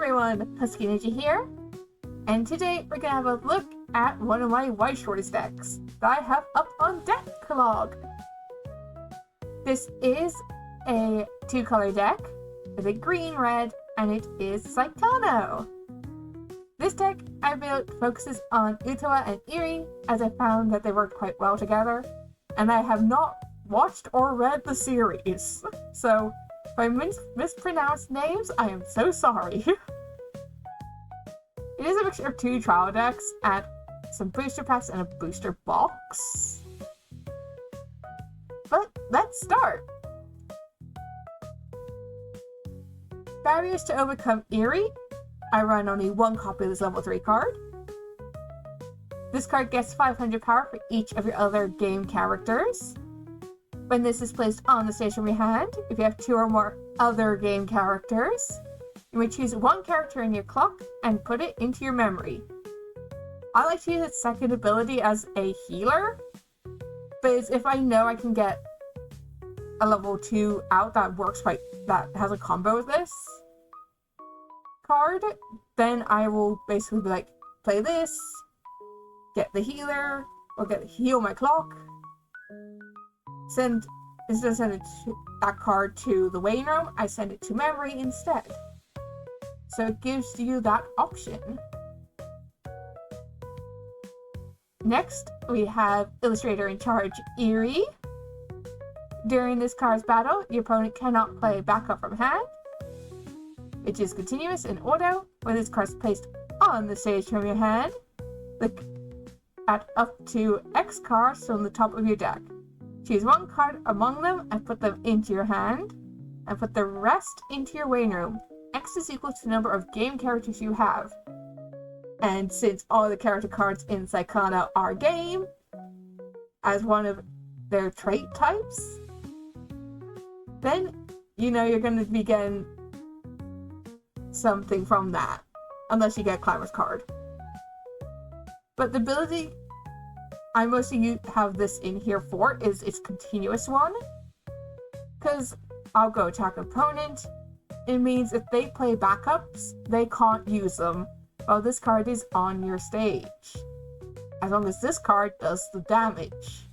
everyone, Husky Ninja here, and today we're gonna have a look at one of my Weiss Schwarz decks that I have up on Decklog. This is a two-color deck with a green, red, and it is Saekano. This deck I built focuses on Utawa and Eri, as I found that they work quite well together, and I have not watched or read the series, so if I mispronounced names, I am so sorry. It is a mixture of two trial decks and some booster packs and a booster box. But let's start! Barriers to overcome Eri. I run only one copy of this level 3 card. This card gets 500 power for each of your other game characters. When this is placed on the stage from your hand, if you have 2 or more other game characters, you may choose one character in your clock and put it into your memory. I like to use its second ability as a healer, but if I know I can get a level 2 out that has a combo with this card, then I will basically be like, play this, get the healer, or heal my clock. Instead of sending that card to the waiting room, I send it to memory instead. So it gives you that option. Next, we have Illustrator in Charge Eri. During this card's battle, your opponent cannot play backup from hand, which is continuous in auto. When this card is placed on the stage from your hand, look at up to X cards from the top of your deck. Choose one card among them and put them into your hand, and put the rest into your waiting room. X is equal to the number of game characters you have. And since all the character cards in Saekano are game, as one of their trait types, then you know you're going to be getting something from that, unless you get Climber's card. But the ability I mostly have this in here for is its continuous one, because I'll go attack opponent. It means if they play backups, they can't use them while this card is on your stage, as long as this card does the damage.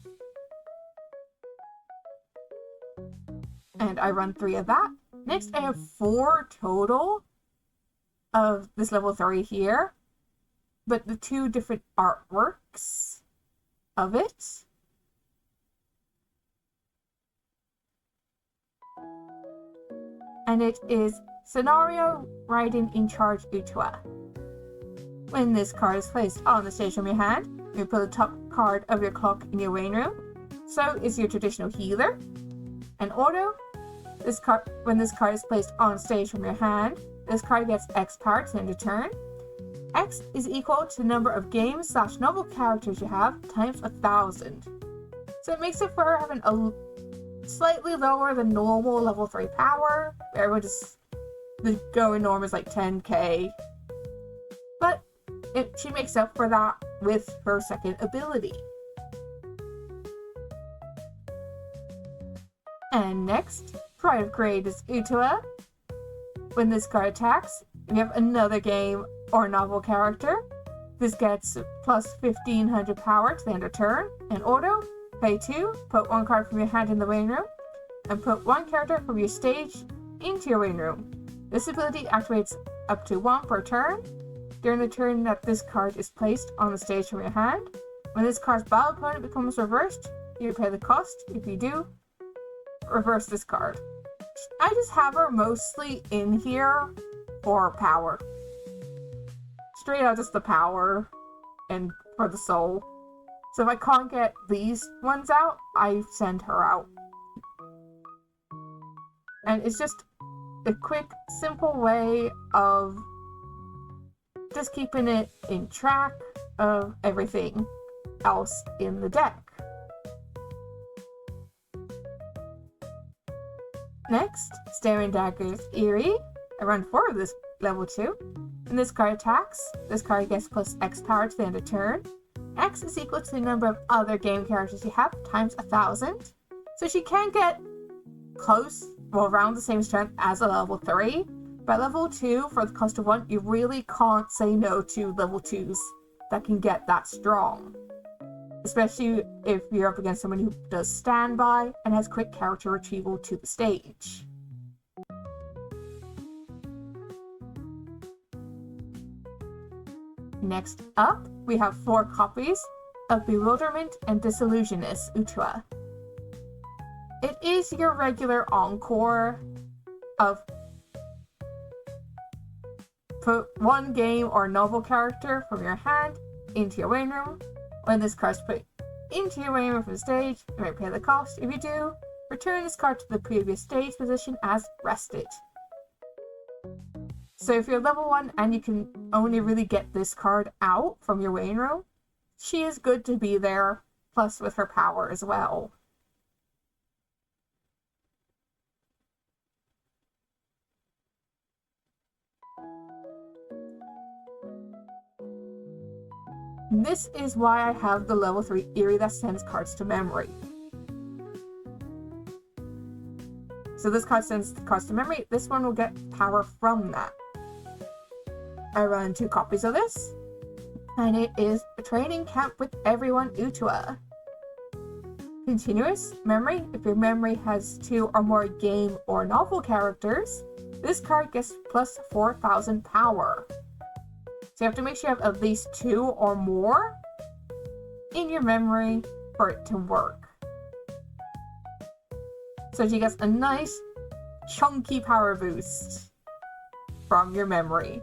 And I run 3 of that. Next, I have 4 total of this level 3 here, but the 2 different artworks of it. And it is Scenario Riding in Charge Utawa. When this card is placed on the stage from your hand, you put the top card of your clock in your waiting room. So is your traditional healer. And auto, when this card is placed on stage from your hand, this card gets X power to end a turn. X is equal to the number of games/novel characters you have times 1,000. So it makes it for having a slightly lower than normal level 3 power. Everyone the going norm is like 10k. But she makes up for that with her second ability. And next, Pride of Grade is Utawa. When this card attacks, if you have another game or novel character, this gets plus 1,500 power to the end of turn. And auto, pay 2, put 1 card from your hand in the waiting room, and put 1 character from your stage into your waiting room. This ability activates up to 1 per turn. During the turn that this card is placed on the stage from your hand, when this card's battle opponent becomes reversed, you pay the cost. If you do, reverse this card. I just have her mostly in here for power. Straight out just the power and for the soul. So if I can't get these ones out, I send her out. And it's just a quick, simple way of just keeping it in track of everything else in the deck. Next, Staring Daggers Eri. I run 4 of this level 2. When this card attacks, this card gets plus X power to the end of turn. X is equal to the number of other game characters you have times 1,000. So she can get close, well, around the same strength as a level 3, By level 2, for the cost of 1, you really can't say no to level 2s that can get that strong. Especially if you're up against someone who does standby and has quick character retrieval to the stage. Next up, we have 4 copies of Bewilderment and Disillusionist Utua. It is your regular encore of put 1 game or novel character from your hand into your waiting room. When this card is put into your waiting room from the stage, you may pay the cost. If you do, return this card to the previous stage position as rested. So if you're level 1 and you can only really get this card out from your waiting room, she is good to be there, plus with her power as well. This is why I have the level 3 Eerie that sends cards to memory. So this card sends cards to memory, this one will get power from that. I run 2 copies of this, and it is a training camp with everyone Utua. Continuous memory, if your memory has 2 or more game or novel characters, this card gets plus 4,000 power. So you have to make sure you have at least 2 or more in your memory for it to work. So she gets a nice chunky power boost from your memory.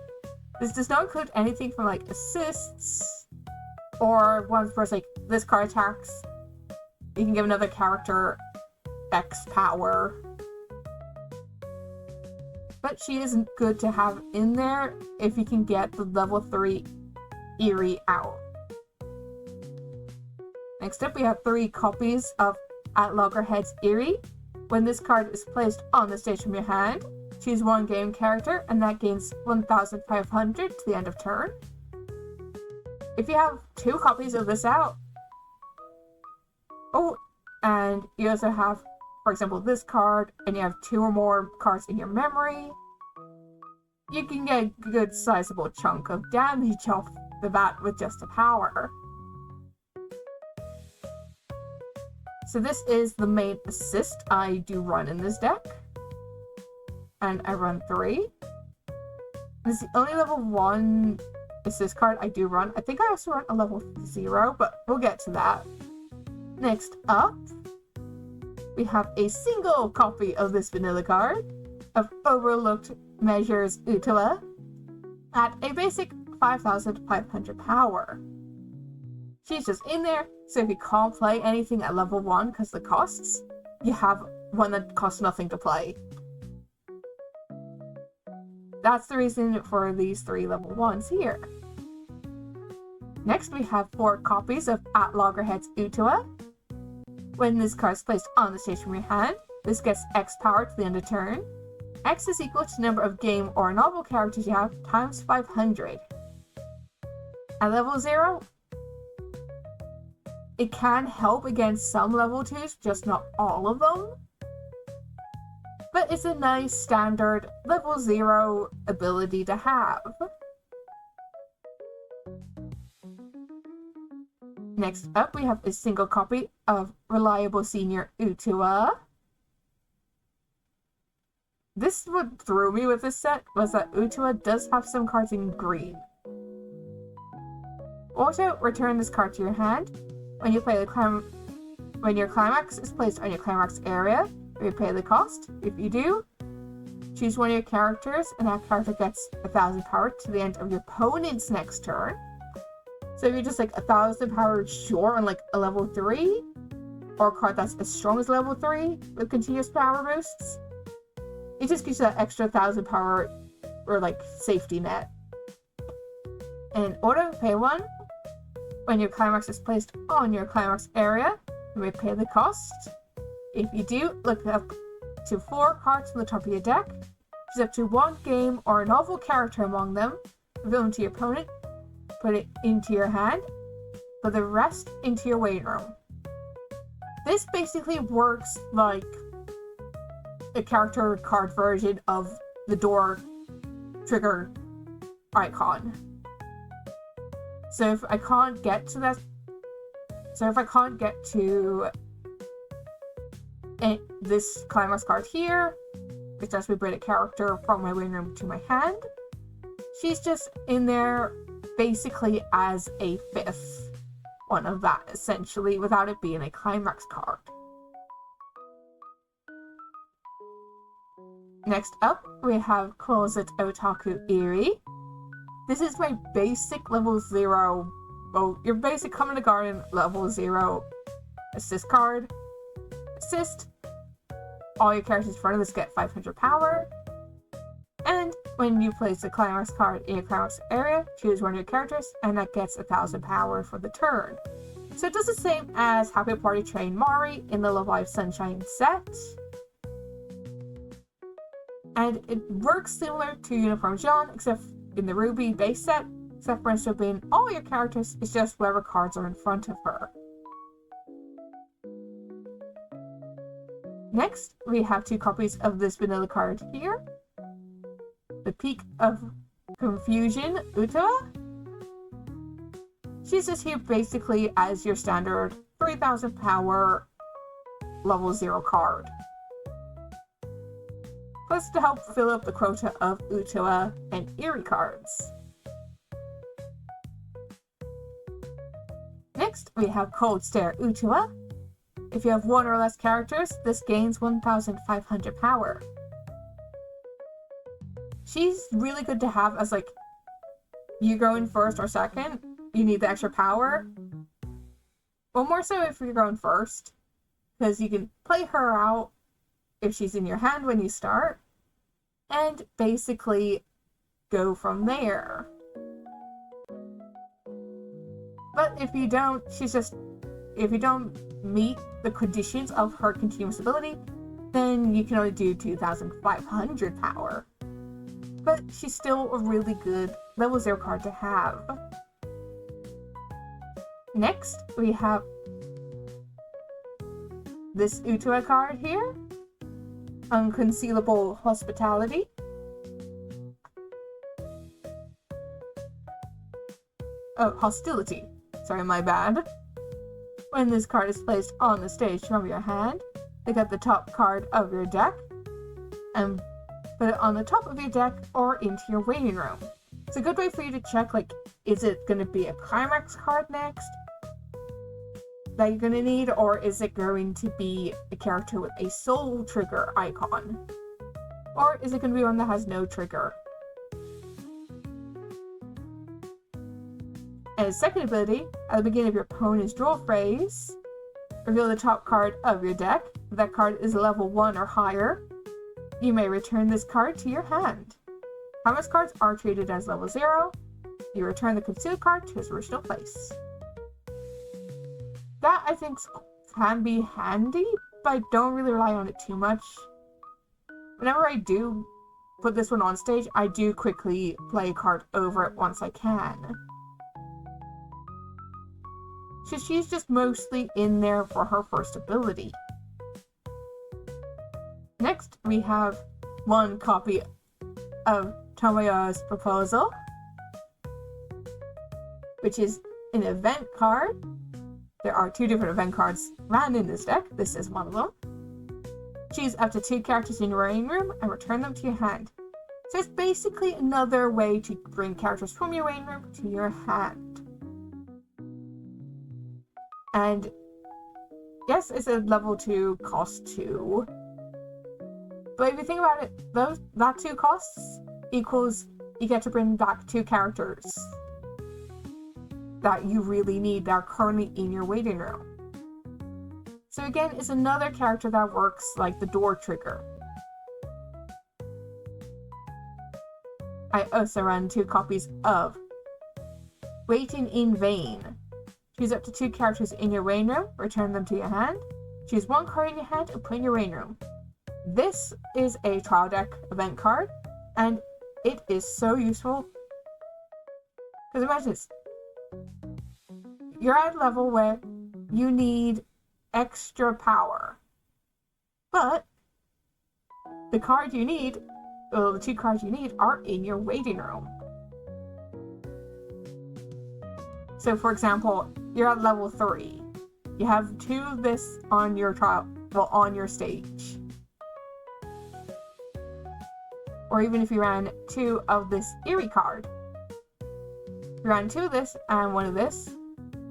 This does not include anything from like assists or ones where it's like this card attacks. You can give another character X power. But she isn't good to have in there if you can get the level 3 Eerie out. Next up, we have 3 copies of At Loggerhead's Eerie. When this card is placed on the stage from your hand, choose 1 game character, and that gains 1,500 to the end of turn. If you have 2 copies of this out, and you also have, for example, this card, and you have 2 or more cards in your memory, you can get a good sizable chunk of damage off the bat with just a power. So this is the main assist I do run in this deck. And I run 3. This is the only level 1 assist card I do run. I think I also run a level 0, but we'll get to that. Next up, we have a single copy of this vanilla card of Overlooked Measures Utua at a basic 5,500 power. She's just in there, so if you can't play anything at level 1 because of the costs, you have one that costs nothing to play. That's the reason for these 3 level 1s here. Next, we have 4 copies of At Loggerhead's Utua. When this card is placed on the stage from your hand, this gets X power to the end of turn. X is equal to the number of game or novel characters you have times 500. At level 0, it can help against some level 2s, just not all of them. But it's a nice standard level 0 ability to have. Next up, we have a single copy of Reliable Senior Utua. This what threw me with this set was that Utua does have some cards in green. Also, return this card to your hand. When you play when your climax is placed on your climax area, you pay the cost. If you do, choose 1 of your characters, and that character gets 1,000 power to the end of your opponent's next turn. So if you're just like 1,000 power short on like a level 3, or a card that's as strong as level 3 with continuous power boosts, it just gives you that extra 1,000 power or like safety net. In order to pay 1, when your climax is placed on your climax area, you may pay the cost. If you do, look up to 4 cards from the top of your deck, choose up to 1 game or a novel character among them, reveal them to your opponent, put it into your hand, put the rest into your waiting room. This basically works like a character card version of the door trigger icon. So if I can't get to this climax card here, which lets me bring a character from my waiting room to my hand, she's just in there basically as a fifth one of that, essentially, without it being a climax card. Next up, we have Closet Otaku Eri. This is my basic level 0, well, your basic Come in the Garden level 0 assist card. Assist, all your characters in front of this get 500 power. And when you place a climax card in your climax area, choose one of your characters, and that gets 1000 power for the turn. So it does the same as Happy Party Train Mari in the Love Live Sunshine set. And it works similar to Uniform Jean, except in the Ruby base set, except for instead of being all your characters, it's just whatever cards are in front of her. Next, we have 2 copies of this vanilla card here. The Peak of Confusion Uta. She's just here basically as your standard 3000 power level 0 card. Plus to help fill up the quota of Utua and Eri cards. Next, we have Cold Stare Utua. If you have 1 or less characters, this gains 1500 power. She's really good to have as, like, you go in first or second, you need the extra power. Well, more so if you're going first, because you can play her out if she's in your hand when you start, and basically go from there. But if you don't meet the conditions of her continuous ability, then you can only do 2500 power. But she's still a really good level 0 card to have. Next, we have this Utua card here. Unconcealable Hospitality. Oh, Hostility. Sorry, my bad. When this card is placed on the stage from your hand, pick up the top card of your deck and put it on the top of your deck or into your waiting room. It's a good way for you to check, like, is it going to be a climax card next that you're going to need, or is it going to be a character with a soul trigger icon? Or is it going to be one that has no trigger? And his second ability, at the beginning of your opponent's draw phase, reveal the top card of your deck. If that card is level 1 or higher, you may return this card to your hand. Climax cards are treated as level 0. You return the concealed card to its original place. That, I think, can be handy, but I don't really rely on it too much. Whenever I do put this one on stage, I do quickly play a card over it once I can. So she's just mostly in there for her first ability. Next, we have 1 copy of Tomoya's Proposal, which is an event card. There are 2 different event cards ran in this deck. This is one of them. Choose up to 2 characters in your waiting room and return them to your hand. So it's basically another way to bring characters from your waiting room to your hand. And yes, it's a level 2 cost 2. But if you think about it, that 2 costs equals you get to bring back 2 characters that you really need that are currently in your waiting room. So again, it's another character that works like the door trigger. I also ran 2 copies of Waiting in Vain. Choose up to 2 characters in your waiting room, return them to your hand. Choose 1 card in your hand and put in your waiting room. This is a trial deck event card, and it is so useful. Because imagine this. You're at a level where you need extra power. But the card you need the 2 cards you need are in your waiting room. So for example, you're at level 3. You have 2 of this on your on your stage. Or even if you ran 2 of this Eerie card. If you ran 2 of this and 1 of this,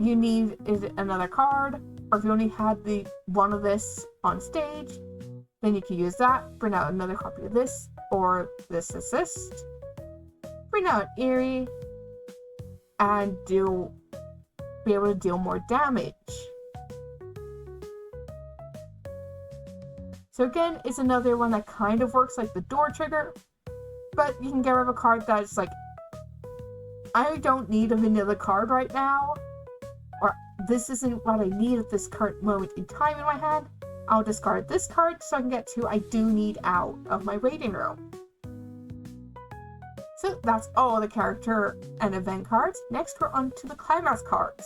you need is another card. Or if you only had the 1 of this on stage, then you can use that, bring out another copy of this, or this assist, bring out an Eerie, and be able to deal more damage. So again, it's another one that kind of works like the door trigger, but you can get rid of a card that's like, I don't need a vanilla card right now, or this isn't what I need at this current moment in time in my hand. I'll discard this card so I can get 2 I do need out of my waiting room. So that's all the character and event cards. Next we're on to the climax cards.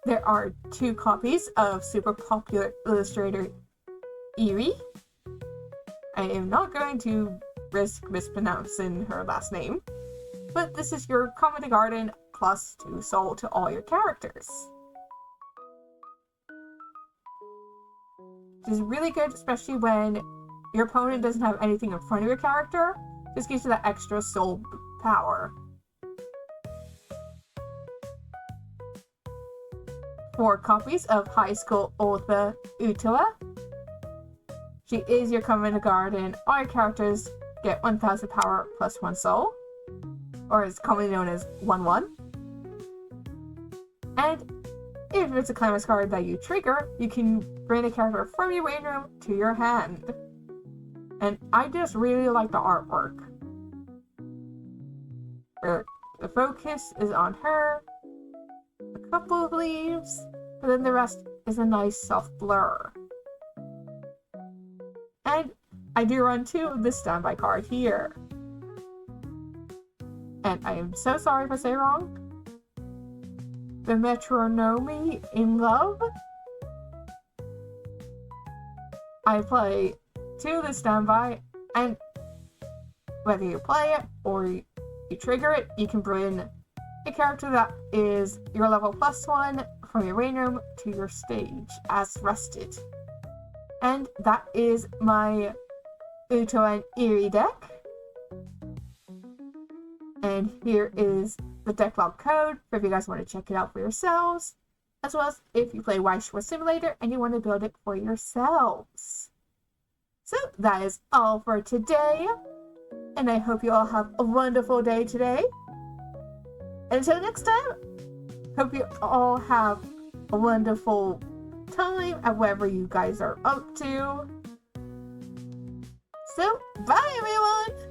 There are 2 copies of super popular illustrator Eerie. I am not going to risk mispronouncing her last name, but this is your Comedy Garden plus 2 soul to all your characters. Which is really good, especially when your opponent doesn't have anything in front of your character. This gives you that extra soul power. 4 copies of High School Otha Utua. She is your Comedy Garden. All your characters get 1000 power plus 1 soul, or is commonly known as 1/1. And if it's a climax card that you trigger, you can bring a character from your waiting room to your hand. And I just really like the artwork. The focus is on her, a couple of leaves, but then the rest is a nice soft blur. And I do run 2 of this standby card here. And I am so sorry if I say wrong. The Metronome in Love. I play 2 of this standby, and whether you play it or you trigger it, you can bring a character that is your level +1 from your waiting room to your stage as rested. And that is my Uto and Eerie deck. And here is the deck log code for if you guys want to check it out for yourselves, as well as if you play Weiss Schwarz Simulator and you want to build it for yourselves. So that is all for today, and I hope you all have a wonderful day today. And until next time, hope you all have a wonderful time at whatever you guys are up to. So, bye everyone!